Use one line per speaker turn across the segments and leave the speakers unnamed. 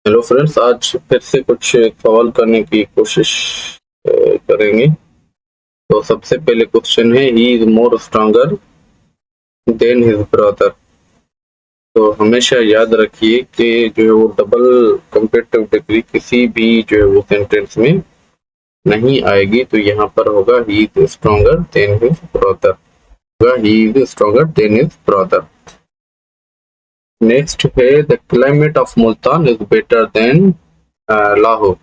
Hello friends, आज फिर से कुछ सवाल करने की कोशिश करेंगे। तो सबसे पहले क्वेश्चन है, he is more stronger than his brother. तो हमेशा याद रखिए कि जो है वो डबल कंपेरेटिव डिग्री किसी भी जो है वो सेंटेंस में नहीं आएगी। तो यहाँ पर होगा he is stronger than his brother, होगा he is stronger than his brother. Next है, the climate of Multan is better than Lahore.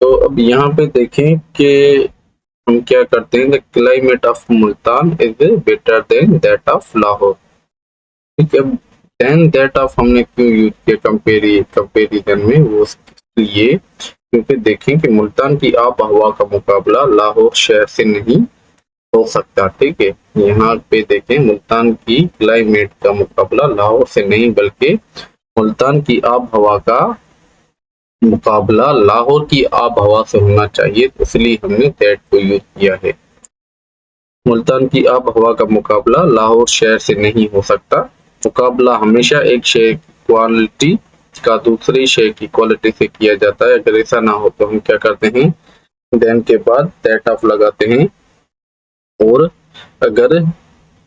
तो अब यहाँ पे देखें कि हम क्या करते हैं, the climate of Multan is better then that of Lahore. ठीक है, देन दैट ऑफ हमने क्यों यूज किया कंपेरिजन में, वो ये क्योंकि देखें कि मुल्तान की आब हवा का मुकाबला लाहौर शहर से नहीं हो सकता। ठीक है, यहाँ पे देखें, मुल्तान की क्लाइमेट का मुकाबला लाहौर से नहीं बल्कि मुल्तान की आब हवा का मुकाबला लाहौर की आब हवा से होना चाहिए, इसलिए हमने दैट को यूज किया है। मुल्तान की आब हवा का मुकाबला लाहौर शहर से नहीं हो सकता। मुकाबला हमेशा एक शहर की क्वालिटी का दूसरे शहर की क्वालिटी से किया जाता है। अगर ऐसा ना हो तो हम क्या करते हैं, देन के बाद दैट ऑफ लगाते हैं, और अगर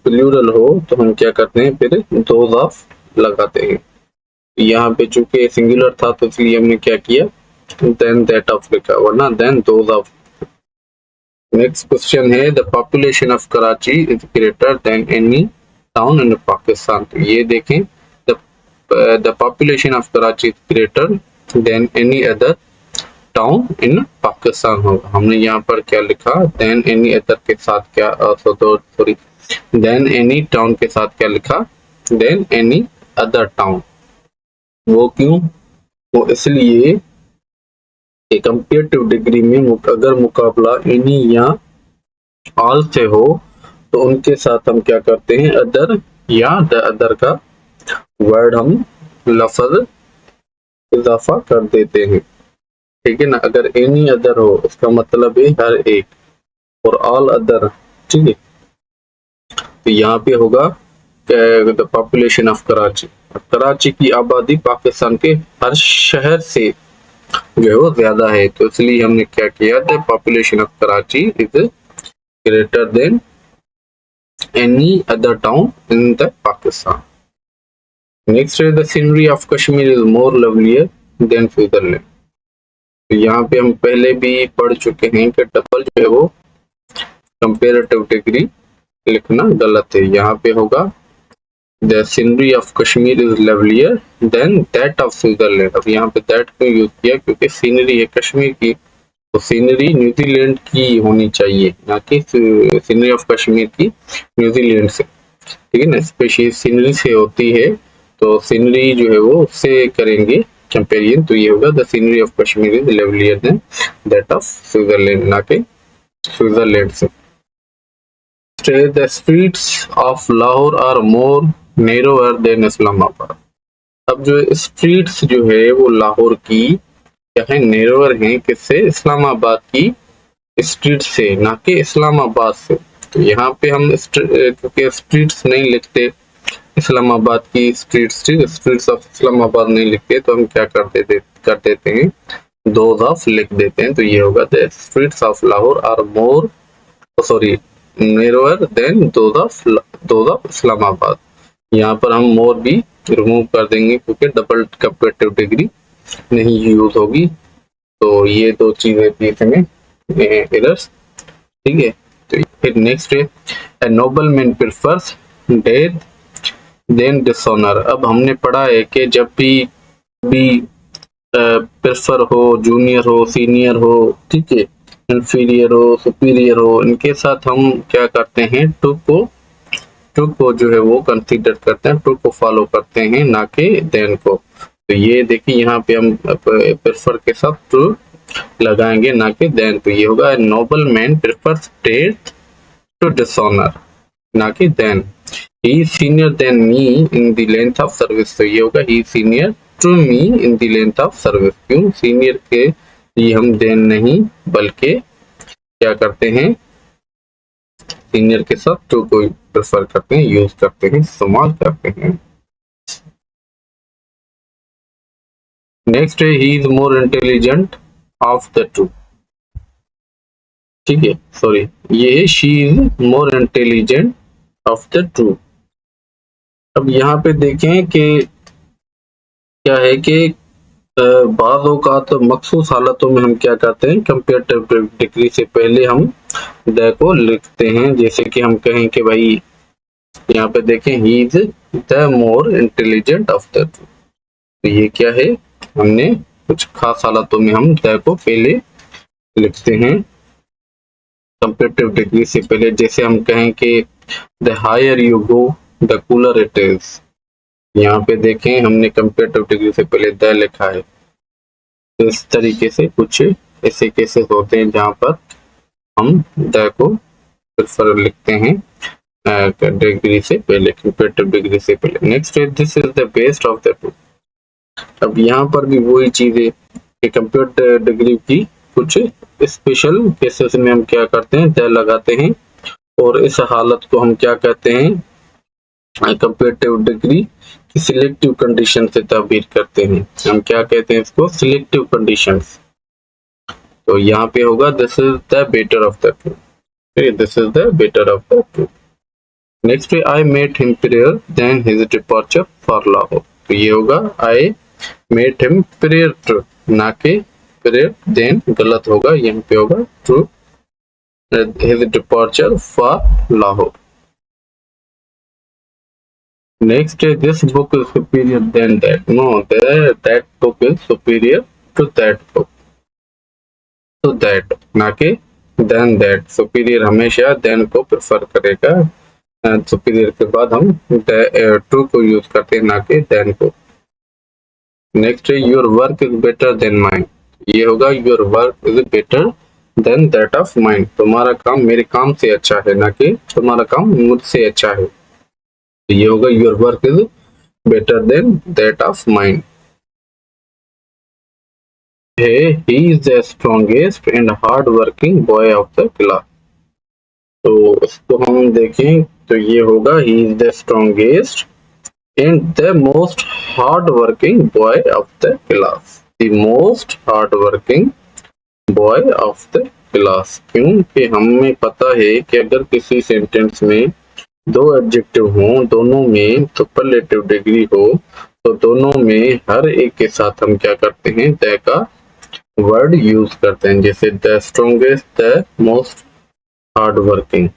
प्लूरल हो तो हम क्या करते हैं, फिर दोज ऑफ लगाते हैं। यहाँ पे चूंकि सिंगुलर था तो इसलिए हमने क्या किया, देन दैट ऑफ लिखा, वरना than those of. Next question है, the population of Karachi is greater than any town in Pakistan. तो ये देखें, the population of Karachi is greater than any other town in Pakistan होगा। हमने यहाँ पर क्या लिखा, देन एनी अदर के साथ क्या, सॉरी, देन एनी टाउन के साथ क्या लिखा, देन एनी अदर टाउन। वो क्यों, वो इसलिए कि कंपेरेटिव डिग्री में अगर मुकाबला एनी या ऑल से हो तो उनके साथ हम क्या करते हैं, अदर या द अदर का वर्ड हम लफ्ज इजाफा कर देते हैं। ठीक है ना, अगर एनी अदर हो उसका मतलब है हर एक, और ऑल अदर, ठीक है, तो यहाँ पे होगा the population of Karachi. Karachi की आबादी पाकिस्तान के हर शहर से जो है वो ज्यादा है, तो इसलिए हमने क्या किया, the population of Karachi is greater than any other town in the Pakistan. Next है, the scenery of Kashmir is more lovelier than Switzerland. तो यहाँ पे हम पहले भी पढ़ चुके हैं कि डबल जो है वो कंपेरेटिव डिग्री लिखना गलत है। यहाँ पे होगा the scenery of Kashmir is lovelier than that of Switzerland. अब यहाँ पे दैट क्यों यूज किया, क्योंकि सीनरी है कश्मीर की, तो सीनरी न्यूजीलैंड की होनी चाहिए, ना कि सीनरी ऑफ कश्मीर की न्यूजीलैंड से। ठीक है ना, स्पेशली सीनरी से होती है, तो सीनरी जो है वो उससे करेंगे कंपेरिजन। तो ये होगा the scenery of Kashmir is lovelier than that of Switzerland, ना कि स्विट्जरलैंड से। The streets of Lahore are more narrower than Islamabad. अब जो स्ट्रीट्स जो है वो लाहौर की क्या है, नैरोअर है किससे, इस्लामाबाद की स्ट्रीट से, ना कि इस्लामाबाद से। तो यहाँ पे हम क्योंकि स्ट्रीट्स नहीं लिखते, इस्लामाबाद की स्ट्रीट्स ऑफ इस्लामाबाद नहीं लिखते, तो हम क्या कर देते हैं, दोज ऑफ लिख देते हैं। तो ये होगा the streets of Lahore are more, sorry, narrower than those of Islamabad. यहाँ पर हम मोर भी रिमूव कर देंगे क्योंकि डबल कंपेरेटिव डिग्री नहीं यूज होगी। तो ये दो चीजें थी इसमें एरर्स। ठीक है, तो फिर नेक्स्ट है, a noble man prefers death than dishonour. अब हमने पढ़ा है कि जब भी प्रेफर हो, जूनियर हो, सीनियर हो, ठीक है, इंफीरियर हो, सुपीरियर हो, इनके साथ हम क्या करते हैं, टू को जो है वो कंसीडर करते हैं, टू को फॉलो करते हैं, ना कि देन को। तो ये देखिए यहाँ पे हम प्रेफर के साथ टू लगाएंगे, ना कि देन। तो ये होगा noble man prefers death to dishonour, ना कि than. He is senior than me in the length of service. तो ये होगा he senior to me in the length of service. क्यों, सीनियर के लिए हम देन नहीं बल्कि क्या करते हैं, सीनियर के साथ टू को प्रेफर करते हैं, यूज करते हैं, इस्तेमाल करते हैं। नेक्स्ट है he is more intelligent of the to. ठीक है, सॉरी, ये है she is more intelligent of the to. अब यहाँ पे देखें कि क्या है कि बाज़ औक़ात मखसूस हालतों में हम क्या करते हैं, कंपेरेटिव डिग्री से पहले हम द को लिखते हैं। जैसे कि हम कहें कि भाई यहाँ पे देखें he is the more intelligent of the to, तो ये क्या है, हमने कुछ खास हालतों में हम द को पहले लिखते हैं कंपेरेटिव डिग्री से पहले। जैसे हम कहें कि the higher you go the cooler it is. यहाँ पे देखें हमने कंपेरेटिव डिग्री से पहले द लिखा है। तो इस तरीके से कुछ ऐसे केसेस होते हैं जहाँ पर हम द को प्रेफर लिखते हैं डिग्री से पहले, कंपेरेटिव डिग्री से पहले। नेक्स्ट है this is the best of the to. अब यहाँ पर भी वही चीज है कि कंपेरेटिव डिग्री की कुछ स्पेशल केसेस में हम क्या करते हैं, द लगाते हैं, और इस हालत को हम क्या कहते हैं, कंपेरेटिव डिग्री की सिलेक्टिव कंडीशन से ताबीर करते हैं। हम क्या कहते हैं इसको, सिलेक्टिव कंडीशंस। तो यहाँ पे होगा this is the better of the two, this is the better of the two. Next I met him prior than his departure for Lahore. तो ये होगा I met him prior to, ना के प्रेयर देन गलत होगा, यहाँ पे होगा to his departure for Lahore. Next, this book is superior than that. No, that book is superior to that book. तो that ना के than that. Superior हमेशा than को प्रेफर करेगा। superior के बाद हम to को यूज करते हैं, ना के than को। Next है your work is better than mine. ये होगा your work is better than that of mine. तुम्हारा काम मेरे काम से अच्छा है, ना कि तुम्हारा काम मुझसे अच्छा है। ये होगा your work is better than that of mine. He is the strongest and hard working boy of the class. तो इसको हम देखें तो ये होगा he is the strongest and the most hard working boy of the class. The most hard working boy of the class. क्योंकि हमें पता है कि अगर किसी सेंटेंस में दो एडजेक्टिव हो, दोनों में सुपरलेटिव डिग्री हो, तो दोनों में हर एक के साथ हम क्या करते हैं, द का वर्ड यूज करते हैं। जैसे the strongest, the most hard working.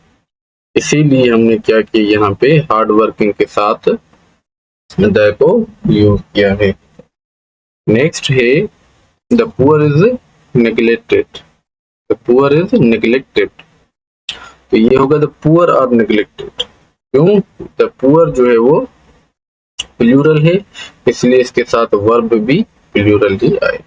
इसीलिए हमने क्या किया, यहाँ पे हार्ड वर्किंग के साथ द को यूज किया है। नेक्स्ट है the poor is neglected. The poor is neglected, तो ये होगा द पुअर और नेग्लेक्टेड। क्यों, द पुअर जो है वो प्लूरल है, इसलिए इसके साथ वर्ब भी प्लूरल ही आए।